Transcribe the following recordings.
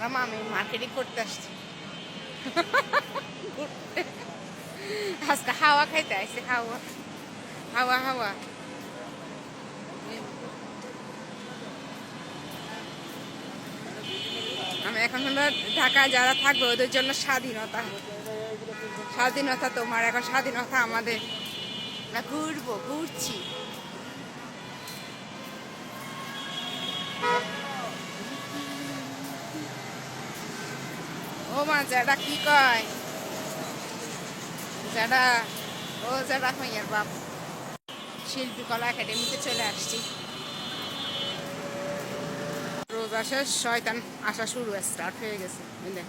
আমরা মামি মার্কেটিং করতে আসছি ঘুরতে। আজকে হাওয়া খাইতে আসছে, হাওয়া হাওয়া হাওয়া। আমি এখন হলো ঢাকায় যারা থাকবে ওদের জন্য স্বাধীনতা, স্বাধীনতা তোমার, এখন স্বাধীনতা আমাদের। আমরা ঘুরবো, ঘুরছি। ও মা যারা কি কয়, যারা ও যারা হইয়ার বাপ শিল্পীকলা একাডেমিতে চলে আসছি। রোজ আসে, শয়তান আসা শুরু স্টার্ট হয়ে গেছে বুঝলে।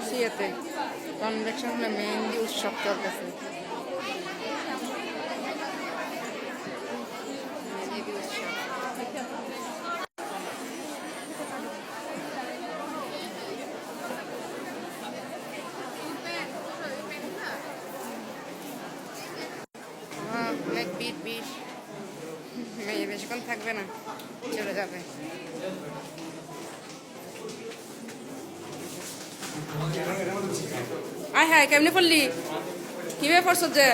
সিয়েতে কনভেকশন মেহেন্দি উৎসব চলতেছে। মেহেন্দি উৎসব অনেক ভিড় ভিড়। মেয়ে বেশিক্ষণ থাকবে না, চলে যাবে। আয় হায়, কেমনে পড়লি, কিভাবে পড়ছ যে?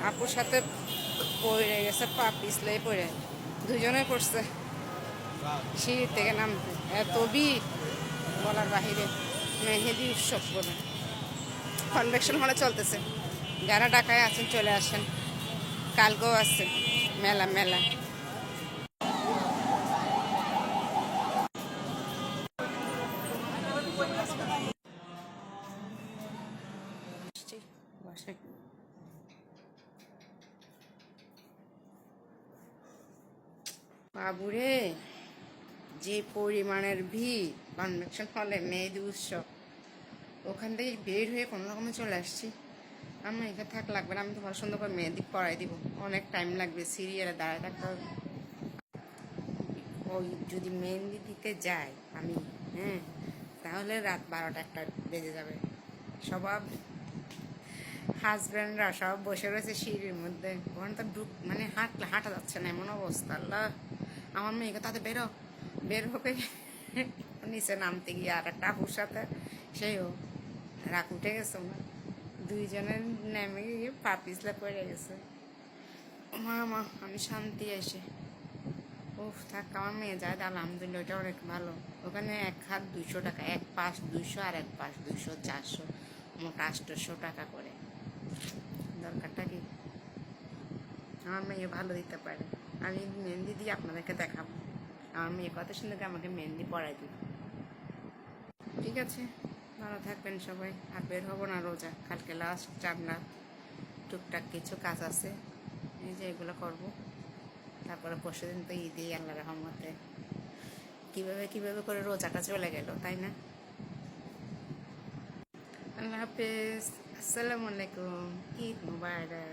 আপুর সাথে পড়ে গেছে, পা পিছলে পড়ে, দুজনে পড়ছে সিঁড়ি থেকে নামতে। এত ভিড় বলার বাহিরে। মেহেদি উৎসব বলে কনভেকশন হলে চলতেছে। যারা ঢাকায় আছেন চলে আসেন, কালকেও আছে মেলা মেলা। বসে বাবুরে, যে পরিমাণের ভিড় কনভেকশন হলে মেহেদি উৎসব, ওখান থেকে বের হয়ে কোনো রকমে চলে আসছি। আমার এখানে থাক লাগবে না, আমি তো সুন্দর করে মেহেদি পরাই দিব, অনেক টাইম লাগবে, সিরিয়ালে দাঁড়ায় থাকতে হবে। ওই যদি মেহেন্দি দিতে যাই আমি, হ্যাঁ, তাহলে রাত 12টা 1টা বেজে যাবে। সব হাজব্যান্ডরা সব বসে রয়েছে সিঁড়ির মধ্যে, ওখানে তো মানে হাঁটা যাচ্ছে না, এমন অবস্থা। আল্লাহ, আমার মেয়েকে তাতে বের হোকে নিচে নামতে গিয়ে আর একটা আপুর সাথে, সেও রাগ উঠে গেছে ওনার, দুইজনের নেমে গিয়ে পা পিছলে পড়ে গেছে। মা আমি শান্তি এসে, উফ থাক, আমার মেয়ে যায় আলহামদুলিল্লাহ, ওইটা অনেক ভালো। ওখানে এক হাত 200 টাকা, এক পাশ 200 আর এক পাশ 200, 400, মোট 800 টাকা করে। দরকারটা কি, আমার মেয়ে ভালো দিতে পারে। আমি মেহেন্দি দিয়ে আপনাদেরকে দেখাবো, আমার মেয়ে কত সুন্দর আমাকে মেহেন্দি পরাই দিই। ঠিক আছে, ভালো থাকবেন সবাই। আর বের হবো না, রোজা কালকে লাস্ট জান্নাত, টুকটাক কিছু কাজ আছে, এই যে এগুলো করবো। তারপরে পরশুদিন তো ঈদই, আল্লাহ রহমতে কিভাবে করে রোজাটা চলে গেল, তাই না? আল্লাহ হাফেজ, আসসালামু আলাইকুম, ঈদ মুবারক।